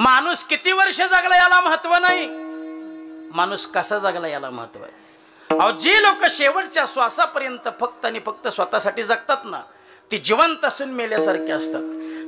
माणूस किती वर्ष जगला याला महत्व नाही, माणूस कसा जगला याला महत्व आहे. अहो जे लोक शेवटच्या श्वासापर्यंत फक्त आणि फक्त स्वतःसाठी जगतात ना, ती जिवंत असून मेल्यासारखे असतात.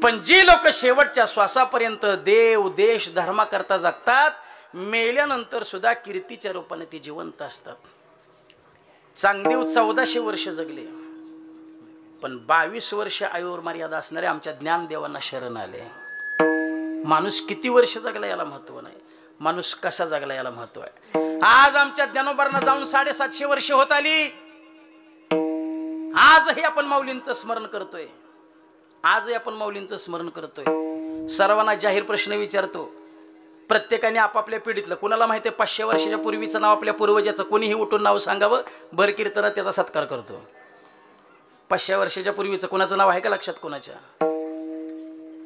पण जी लोक शेवटच्या श्वासापर्यंत देव देश धर्माकरता जगतात, मेल्यानंतर सुद्धा कीर्तीच्या रूपाने ती जिवंत असतात. चांगदेव 1400 वर्ष जगले, पण 22 वर्ष आयुर् मर्यादा असणारे आमच्या ज्ञानदेवांना शरण आले. माणूस किती वर्ष जगला याला महत्व नाही, माणूस कसा जगला याला महत्व आहे. आज आमच्या ज्ञानोबांना जाऊन 750 वर्ष होत आली. आजही आपण माऊलींचं स्मरण करतोय, आजही आपण माऊलींचं स्मरण करतोय. सर्वांना जाहीर प्रश्न विचारतो, प्रत्येकाने आपापल्या पिढीतलं, कुणाला माहिती आहे 500 वर्षाच्या पूर्वीचं नाव आपल्या पूर्वजाचं, कोणीही उठून नाव सांगावं, भर कीर्तनात त्याचा सत्कार करतो. 500 वर्षाच्या पूर्वीचं कुणाचं नाव आहे का लक्षात कोणाच्या?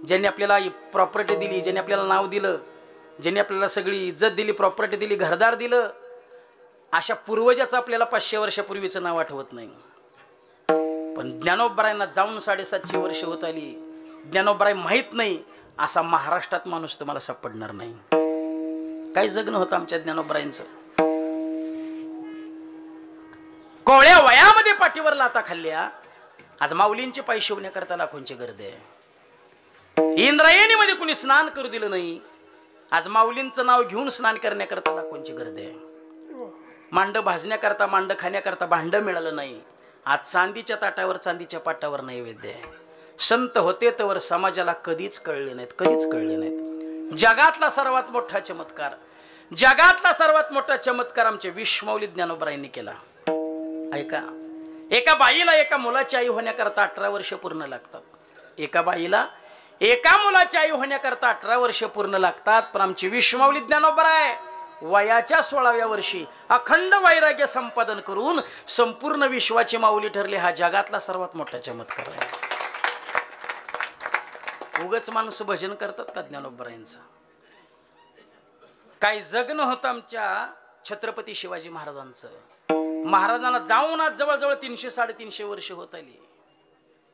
ज्यांनी आपल्याला प्रॉपर्टी दिली, ज्यांनी आपल्याला नाव दिलं, ज्यांनी आपल्याला सगळी इज्जत दिली, प्रॉपर्टी दिली, घरदार दिलं, अशा पूर्वजाचं आपल्याला 500 वर्षापूर्वीचं नाव आठवत नाही. पण ज्ञानोबारायांना जाऊन 750 वर्ष होत आली. ज्ञानोबाराय माहीत नाही असा महाराष्ट्रात माणूस तुम्हाला सापडणार नाही. काय जगणं होतं आमच्या ज्ञानोबारायांचं. कोवळ्या वयामध्ये पाठीवर लाता खाल्ल्या. आज माऊलींचे पाय शिवण्याकरता लाखोंची गर्दी आहे. इंद्रायणीमध्ये कुणी स्नान करू दिलं नाही. आज माऊलींचं नाव घेऊन स्नान करण्याकरता लाखोंची गर्दी आहे. मांड भाजण्याकरता, मांड खाण्याकरता भांड मिळालं नाही. आज चांदीच्या ताटावर, चांदीच्या पाटावर नैवेद्य आहे. संत होते तर समाजाला कधीच कळले नाहीत, कधीच कळले नाहीत. जगातला सर्वात मोठा चमत्कार, जगातला सर्वात मोठा चमत्कार आमचे विश्वमौली ज्ञानोबारायांनी केला. ऐका, एका बाईला एका मुलाची आई होण्याकरता 18 वर्ष पूर्ण लागतात. एका बाईला एका मुलाची आई होण्याकरता 18 वर्ष पूर्ण लागतात. पण आमची विश्वमौली ज्ञानोबाराय वयाच्या 16व्या वर्षी अखंड वैराग्य संपादन करून संपूर्ण विश्वाची माऊली ठरले. हा जगातला सर्वात मोठा चमत्कार आहे. उगच माणसं भजन करतात का ज्ञानोबारायांचं? काही जगणं होतं आमच्या छत्रपती शिवाजी महाराजांचं. महाराजांना जाऊन आज जवळजवळ 300-350 वर्ष होत आली.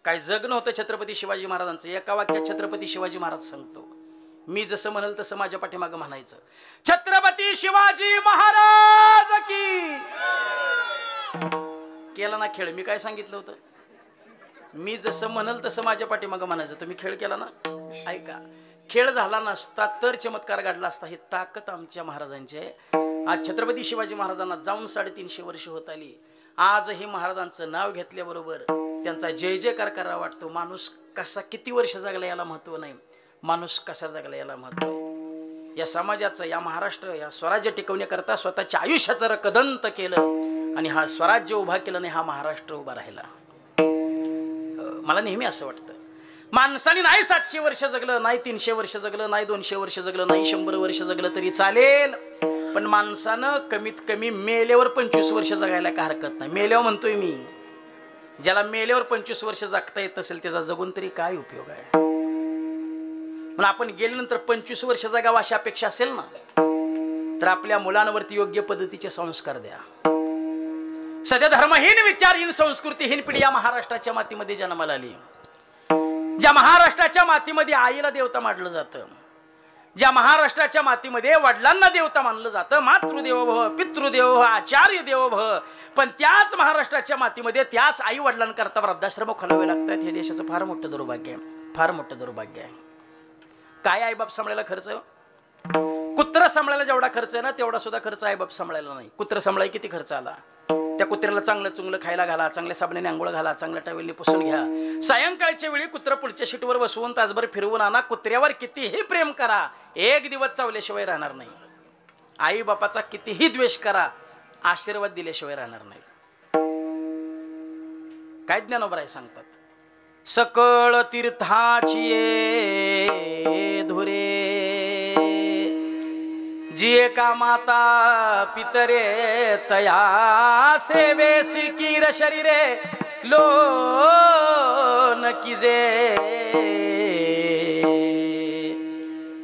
काय जगणं होतं छत्रपती शिवाजी महाराजांचं. एका वाक्यात छत्रपती शिवाजी महाराज सांगतो, मी जसं म्हणाल तसं माझ्या पाठीमागं म्हणायचं, छत्रपती शिवाजी महाराज की. केला ना खेळ? मी काय सांगितलं होतं? मी जसं म्हणाल तसं माझ्या पाठीमागं म्हणायचं. तुम्ही खेळ केला ना. ऐका, खेळ झाला नसता तर चमत्कार घडला असता. ही ताकद आमच्या महाराजांची आहे. आज छत्रपती शिवाजी महाराजांना जाऊन 350 वर्ष होत आली. आजही महाराजांचं नाव घेतल्याबरोबर त्यांचा जय जयकार करावा वाटतो. माणूस कसा किती वर्ष जगला याला महत्व नाही, माणूस कसा जगला याला महत्व आहे. या समाजाचं, या महाराष्ट्र, या स्वराज्य टिकवण्याकरता स्वतःच्या आयुष्याचं रकदंत केलं आणि हा स्वराज्य उभा केलं नाही, हा महाराष्ट्र उभा राहिला. मला नेहमी असं वाटतं, माणसाने नाही 700 वर्ष जगलं, नाही 300 वर्ष जगलं, नाही 200 वर्ष जगलं, नाही 100 वर्ष जगलं तरी चालेल, पण माणसानं कमीत कमी मेल्यावर 25 वर्ष जगायला काय हरकत नाही. मेल्यावर म्हणतोय मी, ज्याला मेल्यावर 25 वर्ष जगता येत असेल त्याचा जगून तरी काय उपयोग आहे. पण आपण गेल्यानंतर 25 वर्ष जगावं अशी अपेक्षा असेल ना, तर आपल्या मुलांवरती योग्य पद्धतीचे संस्कार द्या. सध्या धर्महीन, विचारहीन, संस्कृतीहीन पिढी या महाराष्ट्राच्या मातीमध्ये जन्माला आली. ज्या महाराष्ट्राच्या मातीमध्ये आईला देवता मानलं जातं, ज्या महाराष्ट्राच्या मातीमध्ये वडिलांना देवता मानलं जातं, मातृदेवो भव, पितृदेवो भव, आचार्य देवो भव, पण त्याच महाराष्ट्राच्या मातीमध्ये त्याच आई वडिलांकरता वृद्धाश्रम खोलावे लागतात. हे देशाचं फार मोठं दुर्भाग्य आहे, फार मोठं दुर्भाग्य आहे. काय आईबाप सांभाळायला खर्च? कुत्र सांभाळायला जेवढा खर्च आहे ना, तेवढा सुद्धा खर्च आईबाप सांभाळायला नाही. कुत्र सांभाळायला किती खर्च आला? त्या कुत्र्याला चांगलं चुंगलं खायला घाला, चांगल्या साबणाने आंघोळ घाला, चांगल्या टॉवेलने पुसून घ्या, सायंकाळच्या वेळी कुत्र पुढच्या शीटवर बसवून तासभर फिरवून आणा. कुत्र्यावर कितीही प्रेम करा, एक दिवस चावल्याशिवाय राहणार नाही. आई बापाचा कितीही द्वेष करा, आशीर्वाद दिल्याशिवाय राहणार नाही. काय ज्ञानोबाराय सांगतात, सकळ तीर्थाची धुरे, जिये का माता पितरे तया सेवे सिकीर शरीरे लोन किजे,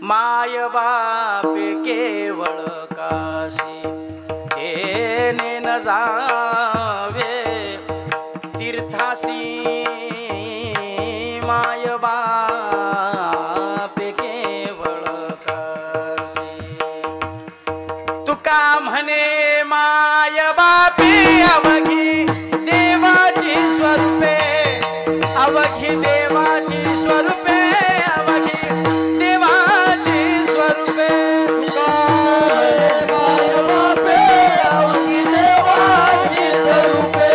माय बाप केवळ काशी येणे न जावे तीर्थासी, माय बाप केवळ काशी. तुका म्हणे माय बापी अवघी देवाची स्वरूपे, अवघी देवाची स्वरूपे, अवघी देवाची स्वरूपे, अवघी देवाची स्वरूपे, अवघी देवाची स्वरूपे,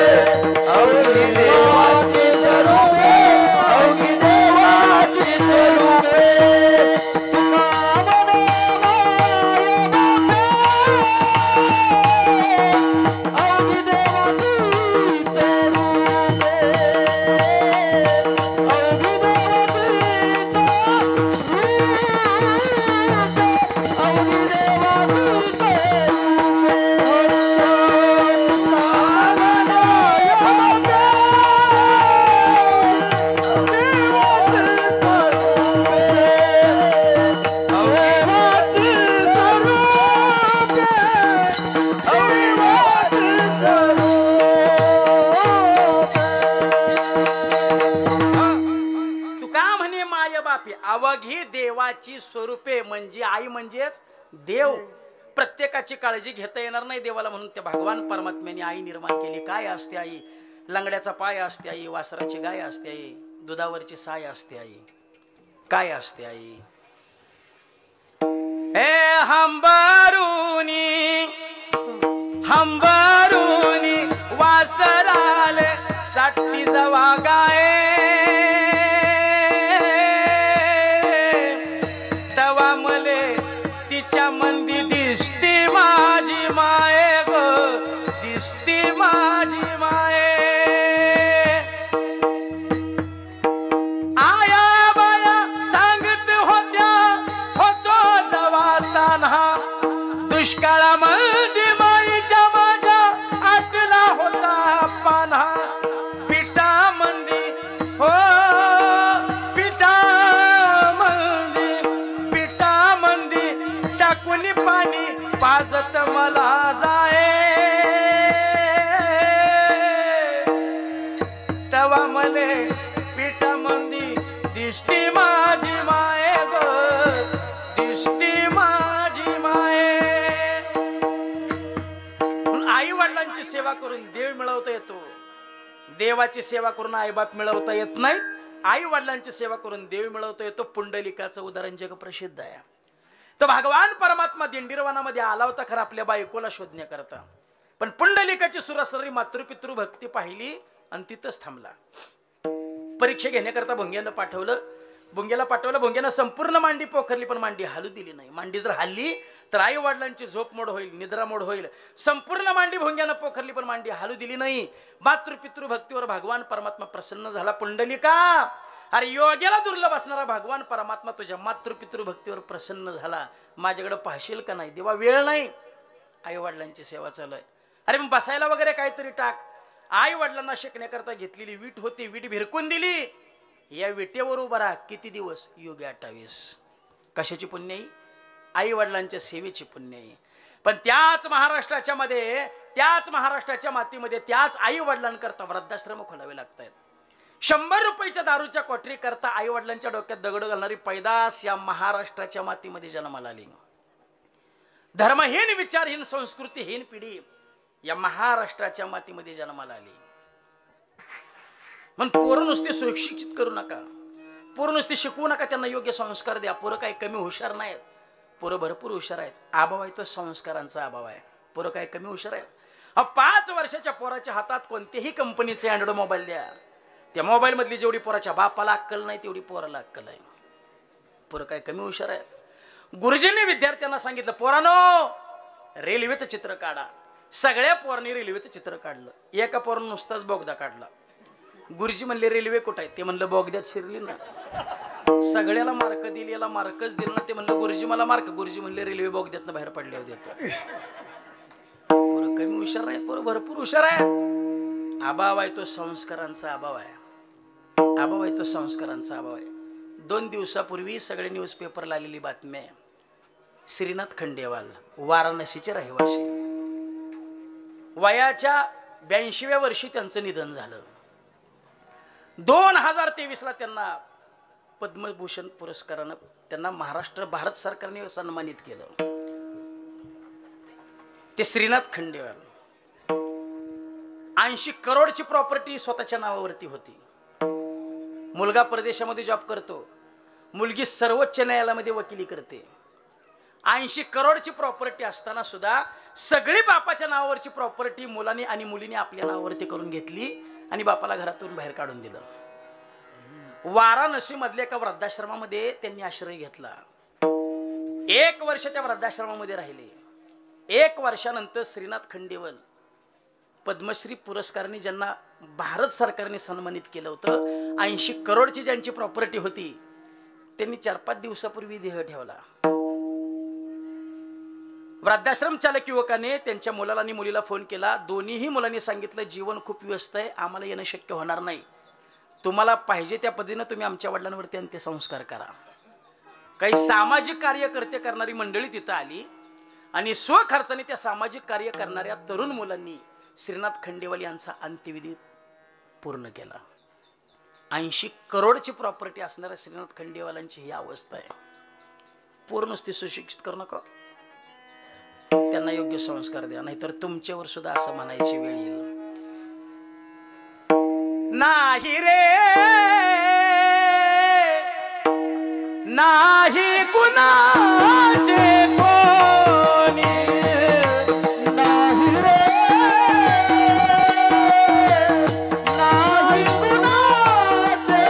अवघी देवाची स्वरूपे, अवघी देवाची स्वरूपे म्हणजे आई म्हणजेच देव. प्रत्येकाची काळजी घेता येणार नाही देवाला, म्हणून त्या भगवान परमात्म्याने आई निर्माण केली. काय असते आई? लंगड्याचा पाय असते आई, वासराची गाय असते आई, दुधावरची साय असते आई. काय असते आई? ए हंबरुनी हंबरुनी वासराल चाटती जवा गाय, तिच्या मंदी दिसती माझी माये ग, दिसती माझी माये. आया बाया सांगत होत्या होतो जवाताना, दुष्काळामध्ये माईच्या माझ्या आटला होता पाना. पिठा मंदी हो टाकुनी पाणी पाजत मला जाए, तवा मले पिठा मंदी दिसती माझी माये ग, दिसती माझी माये. आई वडिलांची सेवा करून देव मिळवता येतो, देवाची सेवा करून आईबाप मिळवता येत नाही. आई वडिलांची सेवा करून देव मिळवता येतो. पुंडलिकाचं उदाहरण जग प्रसिद्ध आहे. तर भगवान परमात्मा दिंडीरवनामध्ये आला होता खरं आपल्या बायकोला शोधण्याकरता, पण पुंडलिकाची सुरासरी मातृपितृ भक्ती पाहिली आणि तिथंच थांबला. परीक्षा घेण्याकरता भुंग्यानं पाठवलं, भुंग्याला पाठवलं. भुंग्यानं संपूर्ण मांडी पोखरली, पण मांडी हालू दिली नाही. मांडी जर हल्ली तर आई वडिलांची झोप मोड होईल, निद्रा मोड होईल. संपूर्ण मांडी भुंग्यानं पोखरली, पण मांडी हालू दिली नाही. मातृपितृ भक्तीवर भगवान परमात्मा प्रसन्न झाला. पुंडलिका, अरे योग्याला दुर्लभ असणारा भगवान परमात्मा तुझ्या मातृपितृ भक्तीवर प्रसन्न झाला, माझ्याकडे पाहशील का नाही? देवा वेळ नाही, आई वडिलांची सेवा चालू आहे. अरे मग बसायला वगैरे काहीतरी टाक. आई वडिलांना शिकण्याकरता घेतलेली वीट होती, वीट भिरकून दिली. या विटेवर उभा राहा. किती दिवस? युगे 28. कशाची पुण्याई? आई वडिलांच्या सेवेची पुण्याई. पण त्याच महाराष्ट्राच्या मध्ये, त्याच महाराष्ट्राच्या मातीमध्ये त्याच आई वडिलांकरता वृद्धाश्रम खोलावे लागतात. 100 रुपयाच्या दारूच्या कोठरी करता आई वडिलांच्या डोक्यात दगड घालणारी पैदास या महाराष्ट्राच्या मातीमध्ये जन्माला आली. धर्महीन, विचारहीन, संस्कृतीहीन पिढी या महाराष्ट्राच्या मातीमध्ये जन्माला आली. पण पोरं नुसते सुशिक्षित करू नका, पोरं नुसते शिकवू नका, त्यांना योग्य संस्कार द्या. पोरं काही कमी हुशार नाहीत, पोरं भरपूर हुशार आहेत. अभाव आहे तो संस्कारांचा अभाव आहे. पोरं काही कमी हुशार आहेत. 5 वर्षाच्या पोराच्या हातात कोणत्याही कंपनीचे अँड्रॉइड मोबाईल द्या, त्या मोबाईल मधली जेवढी पोराच्या बापाला अक्कल नाही तेवढी पोराला अक्कल आहे. पोरं काही कमी हुशार आहेत. गुरुजींनी विद्यार्थ्यांना सांगितलं, पोरांनो रेल्वेचं चित्र काढा. सगळ्या पोरांनी रेल्वेचं चित्र काढलं. एका पोरानं नुसताच बोगदा काढला. गुरुजी म्हणले रेल्वे कुठं आहे? ते म्हणलं बोगद्यात शिरली ना. सगळ्याला मार्क दिली, याला मार्कच दिला ना. ते म्हणलं गुरुजी मला मार्क. गुरुजी म्हणले रेल्वे बोगद्यातनं बाहेर पडल्यावर देतो. पोरं कमी हुशार आहेत, पोरं भरपूर हुशार आहेत. अभाव आहे तो संस्कारांचा अभाव आहे. अभाव आहे तो संस्कारांचा अभाव आहे. 2 दिवसापूर्वी सगळे न्यूजपेपरला आलेली बातमी आहे. श्रीनाथ खंडेवाल वाराणसीचे रहिवासी, वयाच्या 82व्या वर्षी त्यांचं निधन झालं. 2023ला त्यांना पद्मभूषण पुरस्कारानं त्यांना भारत सरकारने सन्मानित केलं. ते श्रीनाथ खंडेवाल 80 करोडची प्रॉपर्टी स्वतःच्या नावावरती होती. मुलगा परदेशामध्ये जॉब करतो, मुलगी सर्वोच्च न्यायालयामध्ये वकिली करते. 80 करोडची प्रॉपर्टी असताना सुद्धा सगळी बापाच्या नावावरची प्रॉपर्टी मुलाने आणि मुलीने आपल्या नावावरती करून घेतली आणि बापाला घरातून बाहेर काढून दिलं. वाराणसी मधल्या एका वृद्धाश्रमामध्ये त्यांनी आश्रय घेतला. 1 वर्ष त्या वृद्धाश्रमामध्ये राहिले. 1 वर्षानंतर श्रीनाथ खंडेवाल पद्मश्री पुरस्काराने ज्यांना भारत सरकारने सन्मानित केलं होतं, 80 करोडची ज्यांची प्रॉपर्टी होती, त्यांनी 4-5 दिवसापूर्वी देह ठेवला. वृद्धाश्रम चालक युवकाने त्यांच्या मुलाला आणि मुलीला फोन केला. दोन्हीही मुलांनी सांगितलं, जीवन खूप व्यस्त आहे, आम्हाला येणं शक्य होणार नाही. तुम्हाला पाहिजे त्या पद्धतीने तुम्ही आमच्या वडिलांवरती अंत्यसंस्कार करा. काही सामाजिक कार्यकर्ते करणारी मंडळी तिथं आली आणि स्वखर्चाने त्या सामाजिक कार्य करणाऱ्या तरुण मुलांनी श्रीनाथ खंडेवाल यांचा अंत्यविधी पूर्ण केला. 80 करोडची प्रॉपर्टी असणाऱ्या श्रीनाथ खंडेवालांची ही अवस्था आहे. पूर्ण नुसती सुशिक्षित करू नका, त्यांना योग्य संस्कार द्या, नाहीतर तुमच्यावर सुद्धा असं म्हणायची वेळ येईल. नाही रे नाही कुणाचे कोणी, नाही रे नाही कुणाचे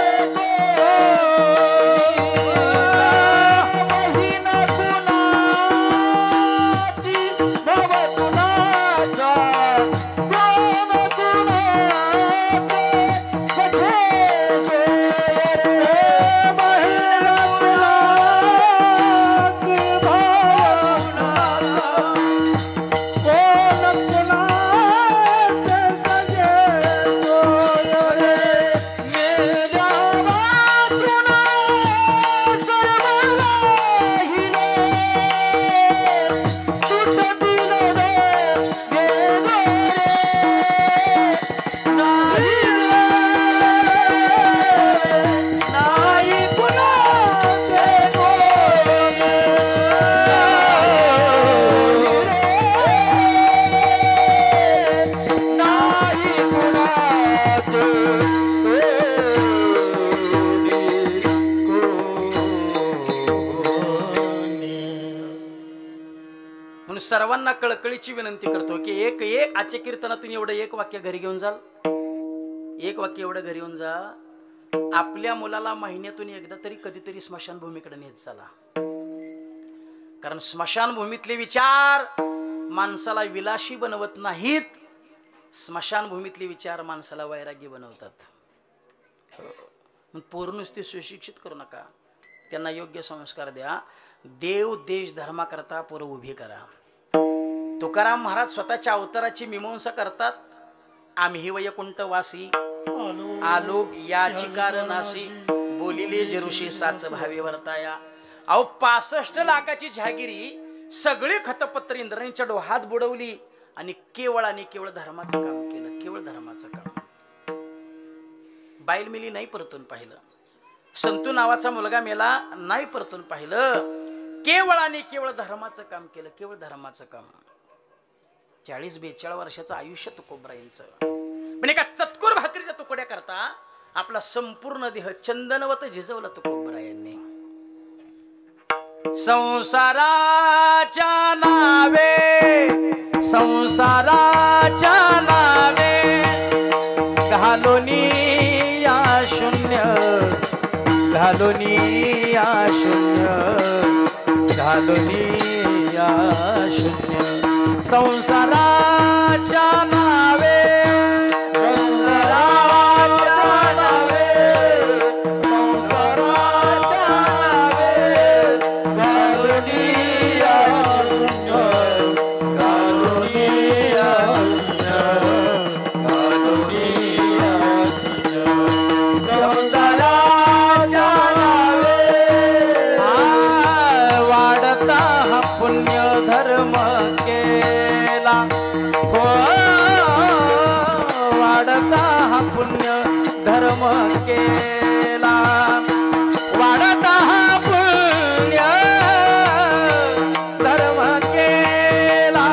सर्वांना कळकळीची विनंती करतो की एक आजच्या कीर्तनातून एवढं एक वाक्य घरी घेऊन जाल. एक वाक्य एवढं घरी घेऊन जा. आपल्या मुलाला महिन्यातून एकदा तरी कधीतरी स्मशानभूमीकडे नेत चला. कारण स्मशानभूमीतले विचार माणसाला विलासी बनवत नाहीत, स्मशानभूमीतले विचार माणसाला वैरागी बनवतात. पूर्ण नुसती सुशिक्षित करू नका, त्यांना योग्य संस्कार द्या. देव देश धर्माकरता पोरं उभी करा. तुकाराम महाराज स्वतःच्या अवताराची मीमांसा करतात. आम्ही वैकुंठवासी आलो याची कारणासी, बोलिले जे ऋषी साच भावे वर्ताया. अहो 65 लाखाची जहागिरी सगळी खतपत्र इंद्राणीच्या डोहात बुडवली आणि केवळ धर्माचं काम केलं. केवळ धर्माचं काम. बाईल मिली नाही परतून पाहिलं, संतू नावाचा मुलगा मेला नाही परतून पाहिलं. केवळ धर्माचं काम केलं. केवळ धर्माचं काम. 40-42 वर्षाचं आयुष्य तुकोबरायांचं. पण एका चतकुर भाकरीच्या तुकड्या करता आपला संपूर्ण देह चंदनवत झिजवला तुकोबरायांनी. संसाराच्या नावे घालोनी या शून्य, घालोनी या शून्य. संसाराच्या नावे धर्म केला, वाढता हा पुण्य धर्म केला.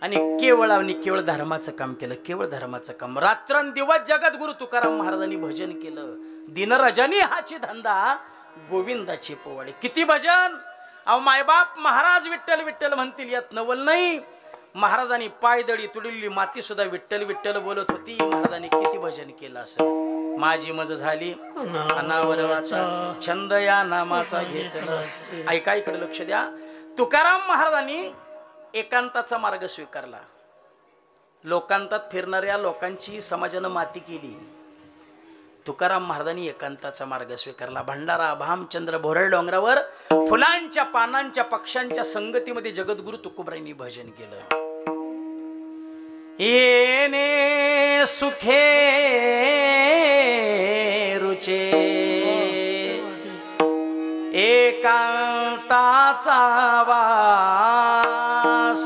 आणि केवळ धर्माचं काम केलं, केवळ धर्माचं काम. रात्रंदिवस जगद्गुरु तुकाराम महाराजांनी भजन केलं. दिनराजानी हाची धंदा गोविंदाची पोवाडे. किती भजन. अहो मायबाप महाराज विठ्ठल विठ्ठल म्हणतील यात नवल नाही. महाराजांनी पायदळी तुडलेली माती सुद्धा विठ्ठल विठ्ठल बोलत होती. महाराजांनी किती भजन केलं असं. माझी मज झाली अनावरणाचा छंद या नामाचा घेतला. ऐका इकडे लक्ष द्या. तुकाराम महाराजांनी एकांताचा मार्ग स्वीकारला. लोकांतात फिरणाऱ्या लोकांची समाजानं माती केली. तुकाराम महाराजांनी एकांताचा मार्ग स्वीकारला. भंडारा भामचंद्र भोरळ डोंगरावर फुलांच्या पानांच्या पक्ष्यांच्या संगतीमध्ये जगद्गुरु तुकोबारायांनी भजन केलं. येणे सुखे रुचे एकांताचा वास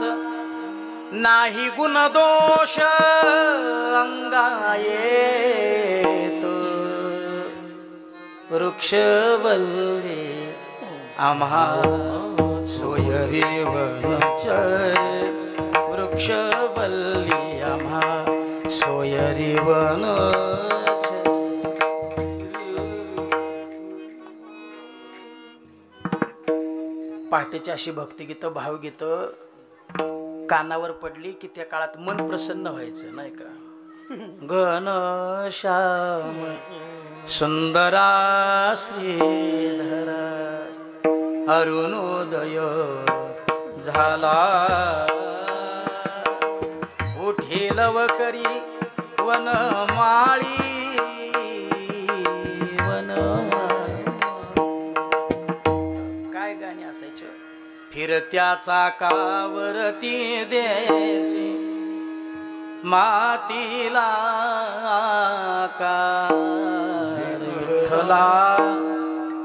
नाही गुण दोष अंगायेत वृक्षवल्ले आम्हा सोयरी वनचर वृक्षवल्ली आम्हा सोयरी वनचर. पहाटेची अशी भक्तिगीतं भावगीतं कानावर पडली की त्या काळात मन प्रसन्न व्हायचं नाही का. घनश्याम सुंदरा श्रीधरा अरुणोदय झाला उठे लवकरी वनमाळी काय गाणी असायचं. फिरत्याचा कावरती देशी मातीला का विठ्ठला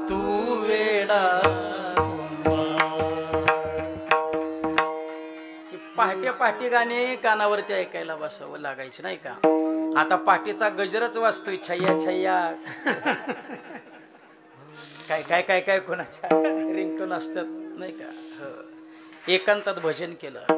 तू वेडा. पहाटे पहाटे गाणे कानावरती ऐकायला बसावं लागायचं नाही का. आता पहाटेचा गजरच वाजतोय छैया छैया काय काय काय काय कोणाच्या रिंगटोन असतात नाही का. एकांतात भजन केलं.